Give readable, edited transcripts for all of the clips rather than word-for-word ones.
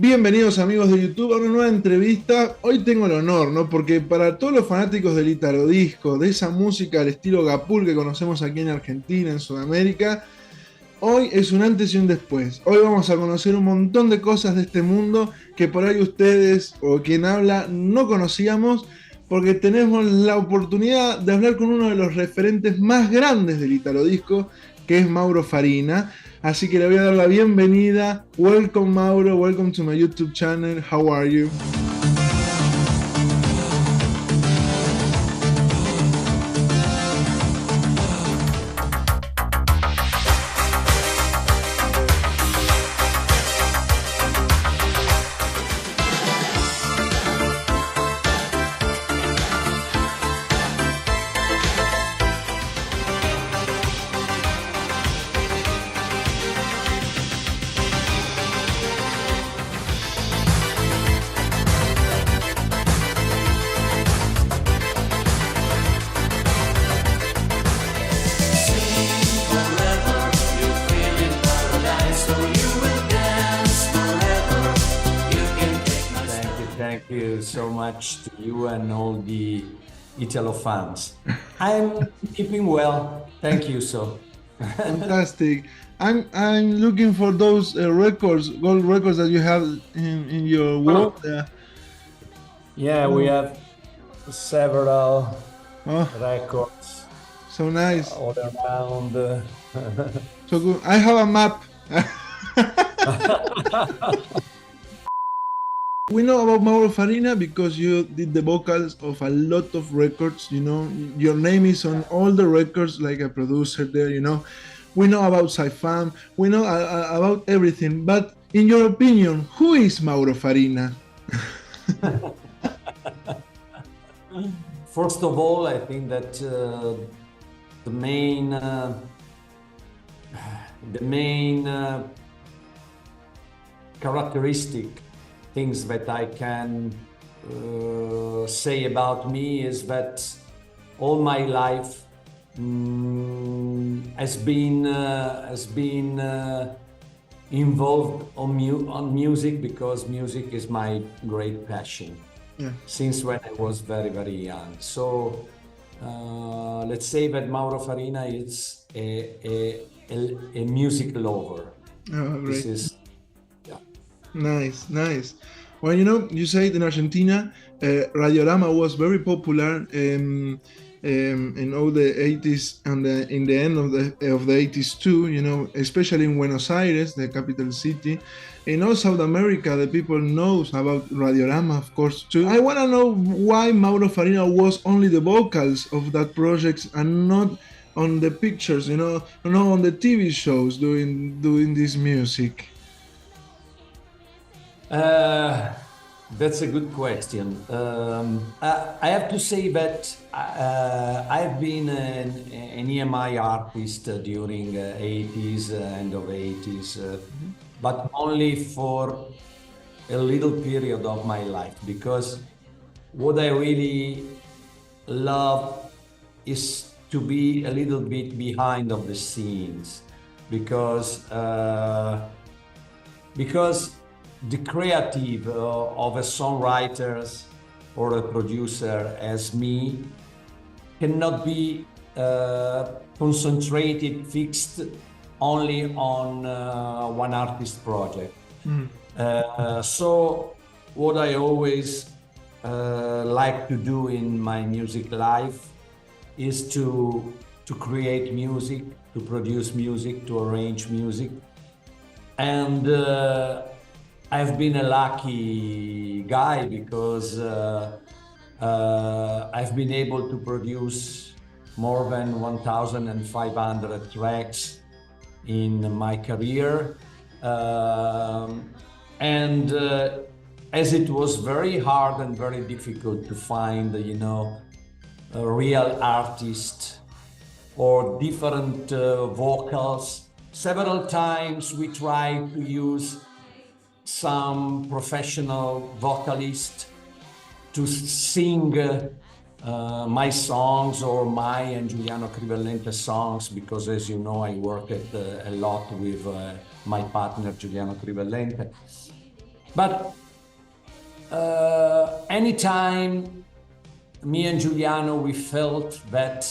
Bienvenidos amigos de YouTube a una nueva entrevista. Hoy tengo el honor, ¿no? Porque para todos los fanáticos del Italo Disco, de esa música al estilo Gapul que conocemos aquí en Argentina, en Sudamérica, hoy es un antes y un después. Hoy vamos a conocer un montón de cosas de este mundo que por ahí ustedes o quien habla no conocíamos, porque tenemos la oportunidad de hablar con uno de los referentes más grandes del Italo Disco, que es Mauro Farina. Así que le voy a dar la bienvenida. Welcome Mauro, welcome to my YouTube channel. How are you? Thank you so much to you and all the Italo fans. I'm keeping well. Thank you so. Fantastic. I'm looking for those records, gold records that you have in your wall. Yeah, we have several Oh, records so nice. all around. So good. I have a map. We know about Mauro Farina because you did the vocals of a lot of records, you know. Your name is on all the records, like a producer there, you know. We know about Saifam, we know about everything, but in your opinion, who is Mauro Farina? First of all, I think that the main characteristic things that I can say about me is that all my life has been involved on music, because music is my great passion. Yeah. Since when I was very, very young. So let's say that Mauro Farina is a music lover. Oh, This great. is Nice, nice. Well, you know, you said in Argentina, Radiorama was very popular in all the 80s and in the end of the 80s too, you know, especially in Buenos Aires, the capital city. In all South America, the people knows about Radiorama, of course, too. I want to know why Mauro Farina was only the vocals of that project and not on the pictures, you know, not on the TV shows doing this music. That's a good question. I have to say that I've been an EMI artist during 80s, end of 80s, but only for a little period of my life, because what I really love is to be a little bit behind of the scenes, because the creative of a songwriter or a producer as me cannot be concentrated, fixed only on one artist project. So what I always like to do in my music life is to create music, to produce music, to arrange music. And I've been a lucky guy, because I've been able to produce more than 1,500 tracks in my career. And as it was very hard and very difficult to find, you know, a real artist or different vocals, several times we tried to use some professional vocalist to sing my songs or my and Giuliano Crivellente songs, because as you know, I worked a lot with my partner Giuliano Crivellente. But anytime me and Giuliano, we felt that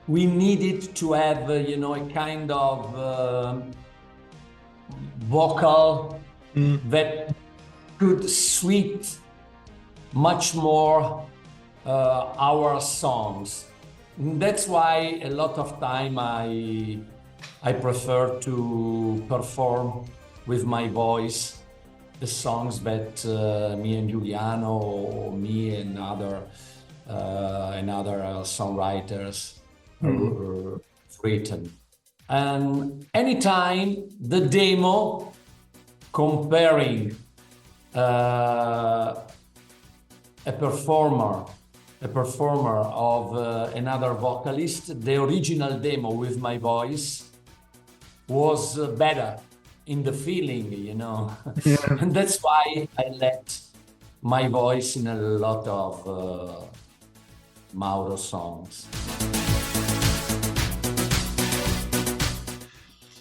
we needed to have, a kind of vocal that could sweet much more our songs. That's why a lot of time I prefer to perform with my voice the songs that me and Giuliano, or me and other songwriters written. And anytime the demo comparing a performer of another vocalist, the original demo with my voice was better in the feeling, Yeah. And that's why I let my voice in a lot of Mauro songs.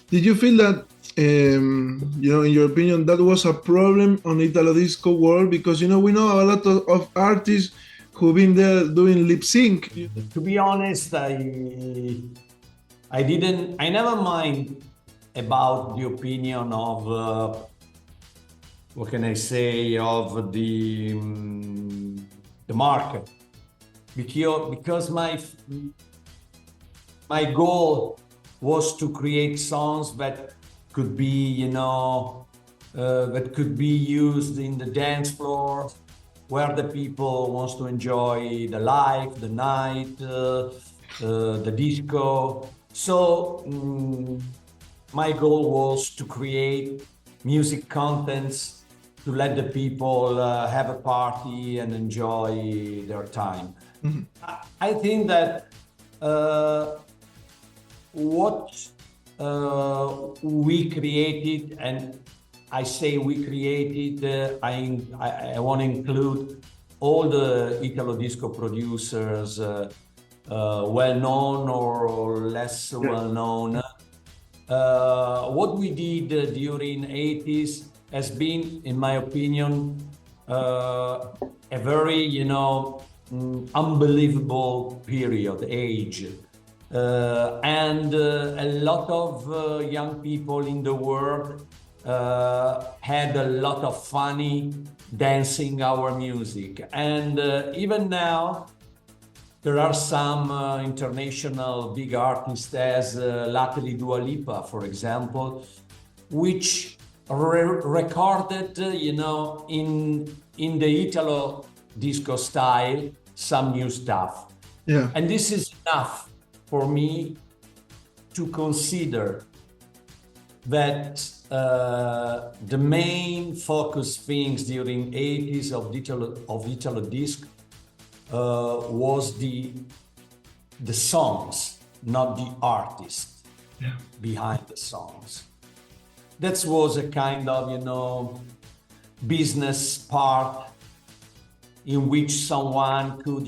Did you feel that, in your opinion, that was a problem on Italo disco world? Because we know a lot of artists who've been there doing lip sync. To be honest, I never mind about the opinion of what can I say, of the market, because my goal was to create songs that could be that could be used in the dance floor, where the people wants to enjoy the life, the night, the disco. So my goal was to create music contents to let the people have a party and enjoy their time. Mm-hmm. I think that what we created, and I say we created, I want to include all the Italo disco producers, well-known or less well-known. What we did during 80s has been, in my opinion, a very, unbelievable age. And a lot of young people in the world had a lot of funny dancing our music. And even now, there are some international big artists as lately Dua Lipa, for example, which recorded, in the Italo disco style, some new stuff. Yeah. And this is enough for me to consider that the main focus things during 80s of Italo disco was the songs, not the artist behind the songs. That was a kind of, business part in which someone could,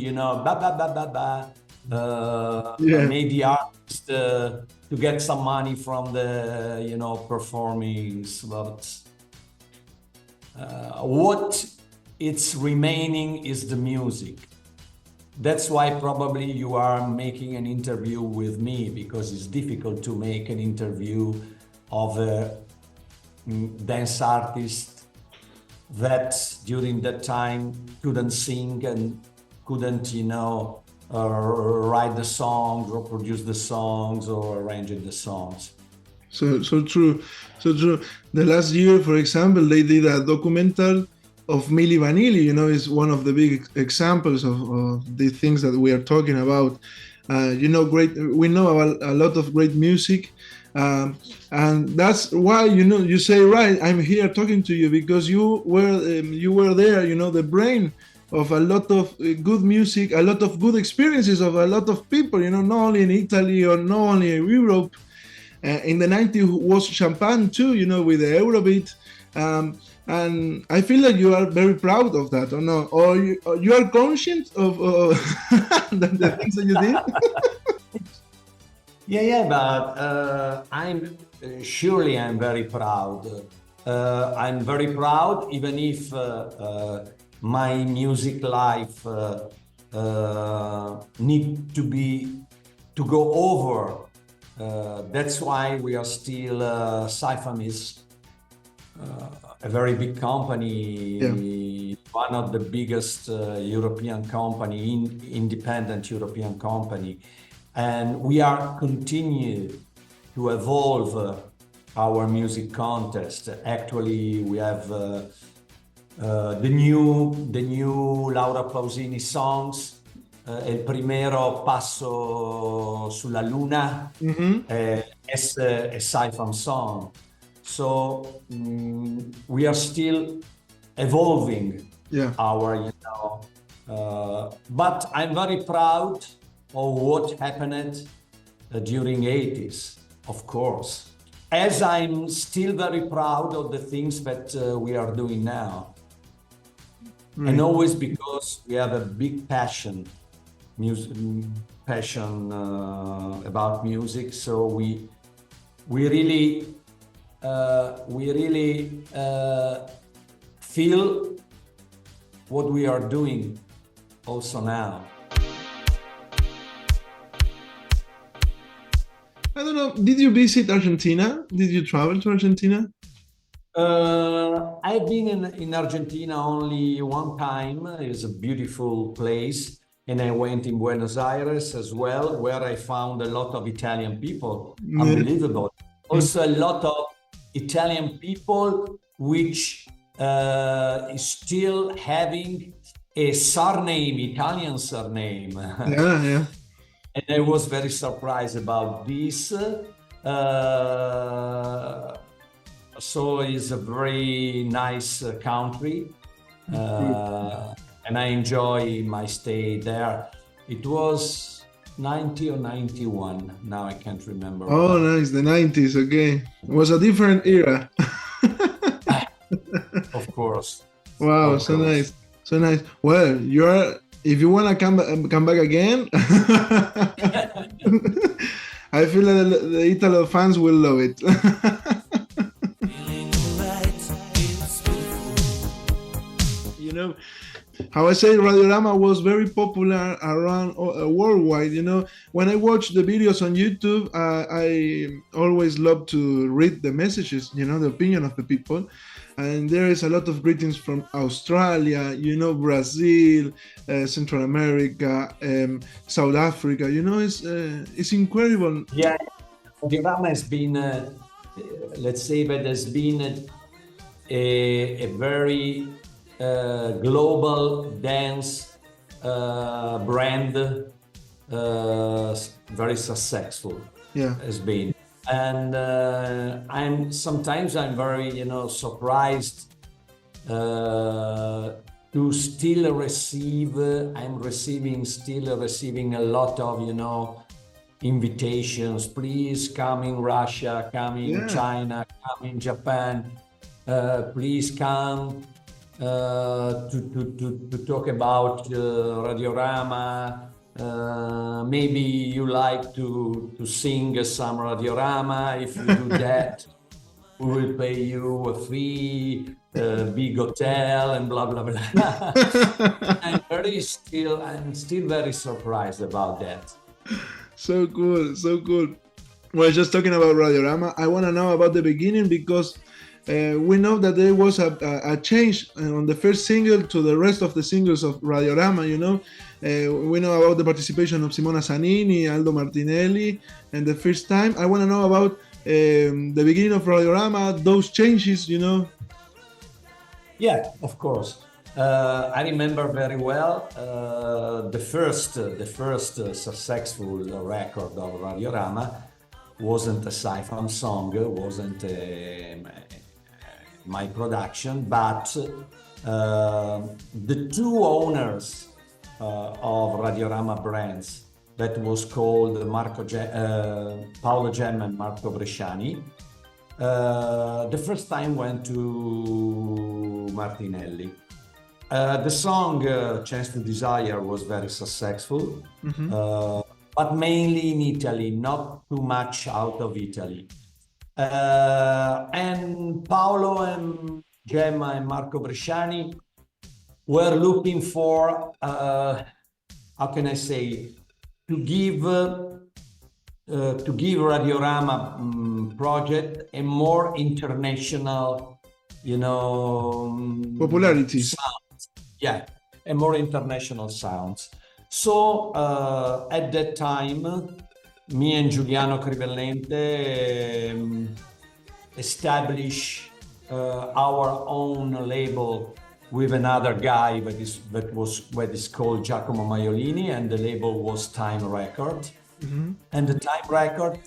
maybe the artist to get some money from the, performings. But what it's remaining is the music. That's why probably you are making an interview with me, because it's difficult to make an interview of a dance artist that during that time couldn't sing and couldn't, write the songs or produce the songs or arrange the songs. So true. The last year, for example, they did a documentary of Milli Vanilli, is one of the big examples of the things that we are talking about. We know about a lot of great music, and that's why you say, right, I'm here talking to you because you were there, the brain of a lot of good music, a lot of good experiences of a lot of people, not only in Italy or not only in Europe. In the 90s was Champagne too, with the Eurobeat. And I feel like you are very proud of that, or no? Or you are conscious of the things that you did? Yeah, but surely I'm very proud. I'm very proud, even if my music life need to go over. That's why we are still Saifam is a very big company, one of the biggest European company, independent European company, and we are continue to evolve our music contest. Actually, we have the new Laura Pausini songs. El primero Passo sulla Luna is a Saifam song. So we are still evolving our, but I'm very proud of what happened during 80s, of course. As I'm still very proud of the things that we are doing now. And always because we have a big passion about music, so we really feel what we are doing also now. I don't know, did you visit Argentina? Did you travel to Argentina? I've been in Argentina only one time. It's a beautiful place. And I went in Buenos Aires as well, where I found a lot of Italian people. Unbelievable. Also a lot of Italian people which is still having a surname, Italian surname. Yeah. And I was very surprised about this. So it's a very nice country. And I enjoy my stay there. It was 90 or 91. Now I can't remember. Oh, nice. The 90s. Okay. It was a different era. Of course. Wow. So nice. So nice. Well, if you want to come back again, I feel that the Italo fans will love it. You know, how I say Radiorama was very popular around worldwide. You know, when I watch the videos on YouTube, I always love to read the messages, you know, the opinion of the people. And there is a lot of greetings from Australia, you know, Brazil, Central America, South Africa. You know, it's incredible. Yeah, Radiorama has been, let's say that has been a very global dance brand, very successful. Has been. And I'm very, surprised to still receive. I'm still receiving a lot of, invitations. Please come in Russia, come in China, come in Japan. Please come to talk about Radiorama. Maybe you like to sing some Radiorama. If you do that, we will pay you a fee, big hotel, and blah blah blah. I'm still very surprised about that. So cool, so cool. Well, just talking about Radiorama, I want to know about the beginning, because we know that there was a change on the first single to the rest of the singles of Radiorama, you know. We know about the participation of Simona Zanini, Aldo Martinelli, and the first time. I want to know about the beginning of Radiorama, those changes, you know. Yeah, of course. I remember very well the first successful record of Radiorama wasn't a Saifam song, wasn't my production, but the two owners of Radiorama brands, that was called Paolo Gemma and Marco Bresciani, the first time went to Martinelli. The song Chance to Desire was very successful, but mainly in Italy, not too much out of Italy. And Paolo and Gemma and Marco Bresciani were looking for, how can I say, to give Radiorama project a more international, popularity. Sounds. Yeah, a more international sounds. So at that time, me and Giuliano Crivellente established our own label with another guy that is called Giacomo Maiolini, and the label was Time Record. Mm-hmm. And the Time Record,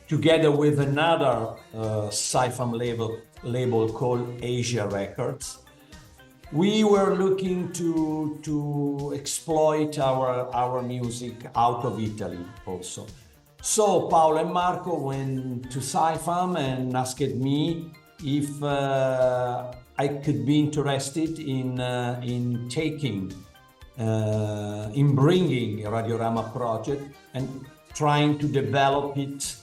together with another sci-fi label called Asia Records, we were looking to exploit our music out of Italy also. So Paolo and Marco went to Sci-Fam and asked me if I could be interested in bringing a Radiorama project and trying to develop it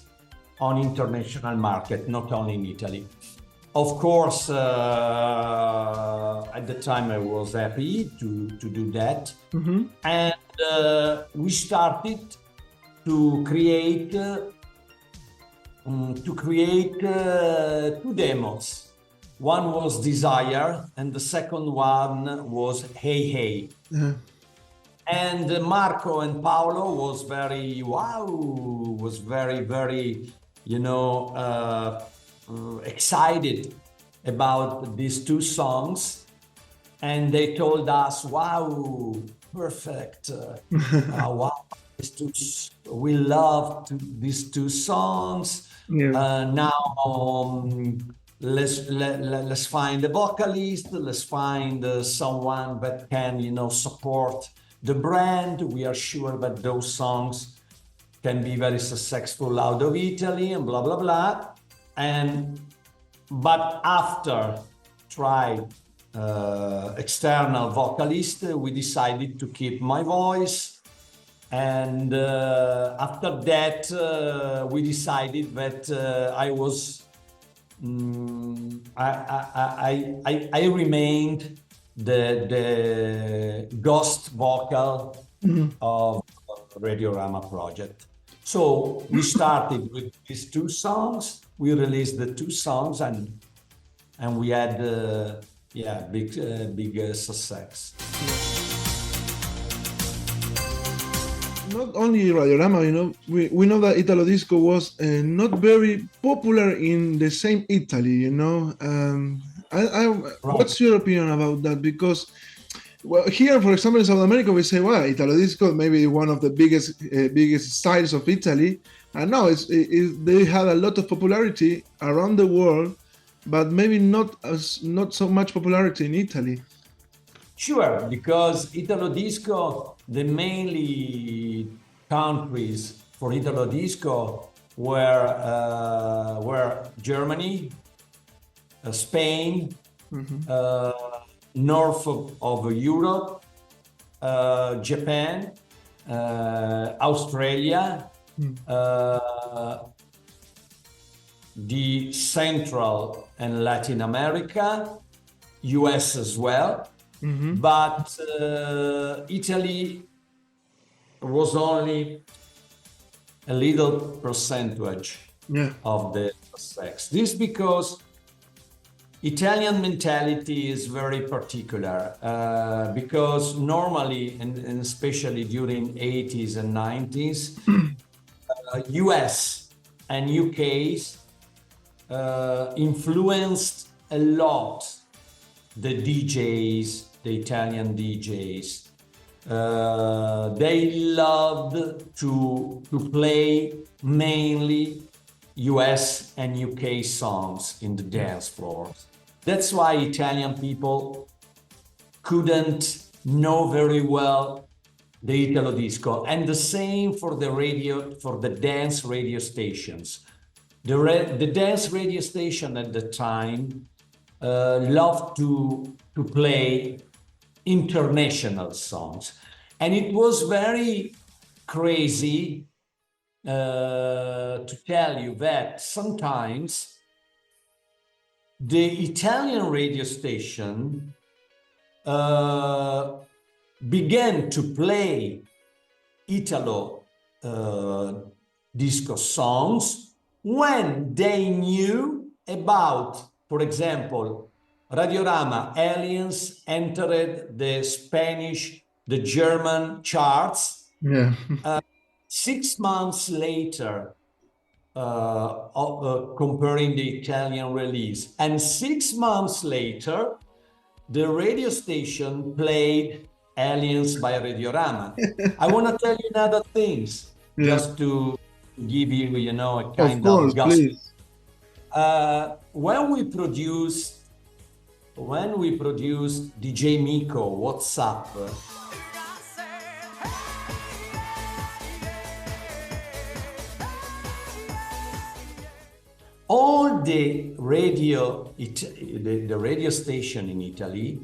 on international market, not only in Italy. Of course, at the time I was happy to do that. Mm-hmm. And we started to create two demos. One was Desire, and the second one was Hey Hey. Mm-hmm. And Marco and Paolo was very, very, excited about these two songs, and they told us, "Wow, perfect! Wow, we love these two songs. Yeah. Now let's find a vocalist. Let's find someone that can, support the brand. We are sure that those songs can be very successful out of Italy, and blah blah blah." But after trying external vocalist, we decided to keep my voice, and after that we decided that I remained the ghost vocal of Radiorama project. So we started with these two songs. We released the two songs, and we had big success. Not only Radiorama, we know that Italo Disco was not very popular in the same Italy. Right. What's your opinion about that? Because here, for example, in South America, we say, well, Italo Disco maybe one of the biggest styles of Italy. And now they had a lot of popularity around the world, but maybe not so much popularity in Italy. Sure, because Italo Disco, the mainly countries for Italo Disco were Germany, Spain, mm-hmm. North of Europe, Japan, Australia, the Central and Latin America, US as well. Mm-hmm. But Italy was only a little percentage of the sex. This because Italian mentality is very particular, because normally, and especially during 80s and 90s, US and UK's influenced a lot the DJs, the Italian DJs. They loved to play mainly US and UK songs in the dance floors. That's why Italian people couldn't know very well the Italo Disco, and the same for the dance radio stations. The dance radio station at the time loved to play international songs, and it was very crazy to tell you that sometimes the Italian radio station began to play Italo disco songs when they knew about, for example, Radiorama Aliens entered the Spanish, the German charts. Yeah. 6 months later, comparing the Italian release. And 6 months later, the radio station played Aliens by Radiorama. I want to tell you another things, just to give you, you know, a kind of gospel. Please. When we produced DJ Miko, What's Up? All the radio station in Italy,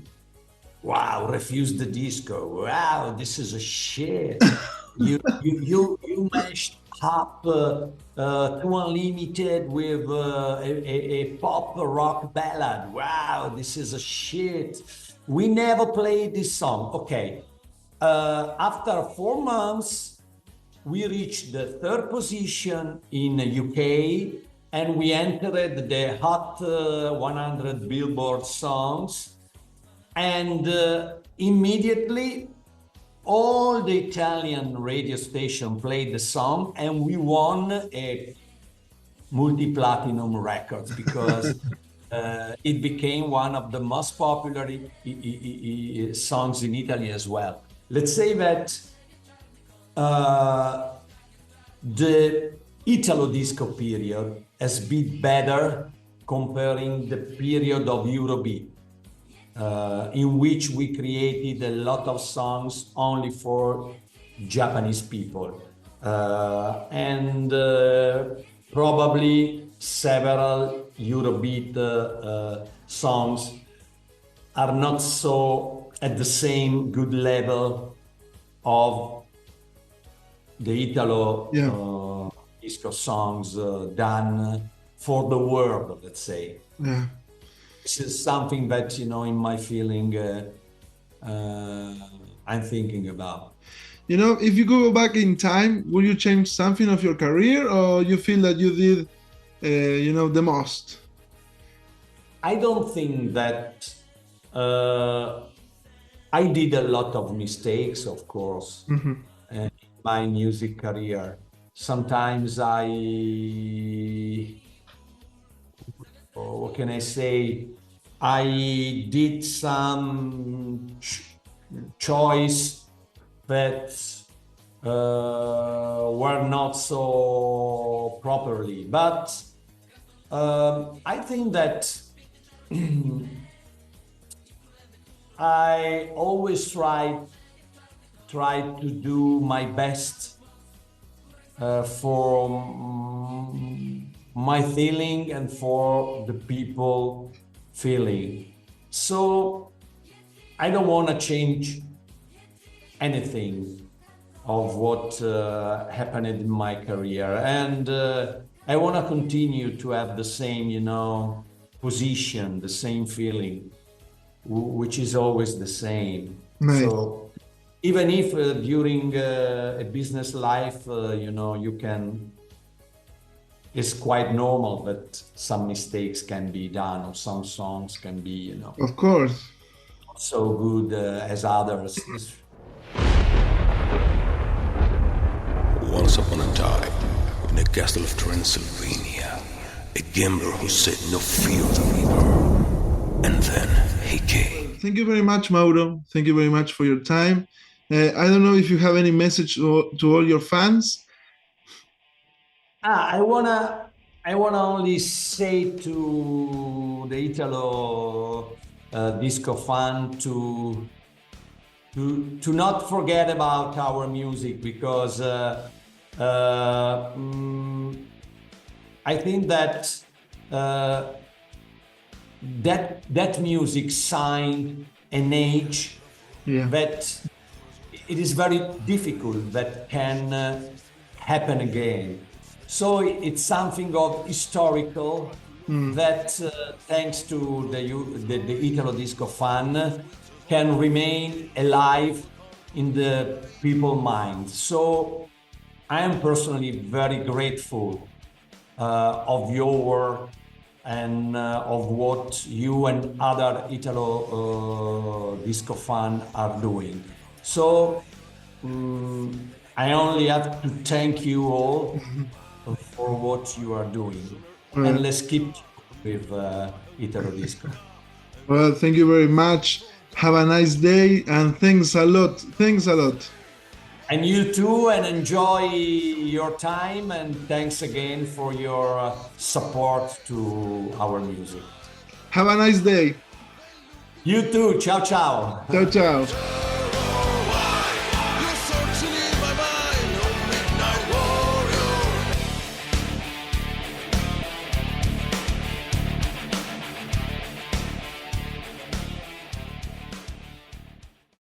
wow, refused the disco. Wow, this is a shit. you mashed up to Unlimited with a pop rock ballad. Wow, this is a shit. We never played this song. Okay. After 4 months, we reached the 3rd position in the UK, and we entered the Hot 100 Billboard songs. And immediately, all the Italian radio station played the song, and we won a multi-platinum records because it became one of the most popular songs in Italy as well. Let's say that the Italo disco period has been better comparing the period of Eurobeat, in which we created a lot of songs only for Japanese people. And probably several Eurobeat songs are not so at the same good level of the Italo disco songs done for the world, let's say. Yeah. This is something that, you know, in my feeling, I'm thinking about. You know, if you go back in time, will you change something of your career, or you feel that you did, you know, the most? I don't think that I did a lot of mistakes, of course, in my music career. Sometimes what can I say? I did some choice that were not so properly, but I think that I always try to do my best for my feeling and for the people feeling. So I don't want to change anything of what happened in my career, and I want to continue to have the same, you know, position, the same feeling, which is always the same. Nice. So even if during a business life, you know, it's quite normal that some mistakes can be done, or some songs can be, you know, of course, not so good as others. Once upon a time, in the castle of Transylvania, a gambler who said no fear of the reaper. And then he came. Thank you very much, Mauro. Thank you very much for your time. I don't know if you have any message to all your fans. I wanna only say to the Italo disco fan to not forget about our music, because I think that that music signed an age that it is very difficult that can happen again. So it's something of historical that, thanks to the Italo disco fan, can remain alive in the people's mind. So I am personally very grateful of your work and of what you and other Italo disco fan are doing. So I only have to thank you all for what you are doing. And let's keep with Italo disco. Well, thank you very much. Have a nice day and thanks a lot. Thanks a lot. And you too, and enjoy your time, and thanks again for your support to our music. Have a nice day. You too, ciao ciao. Ciao, ciao.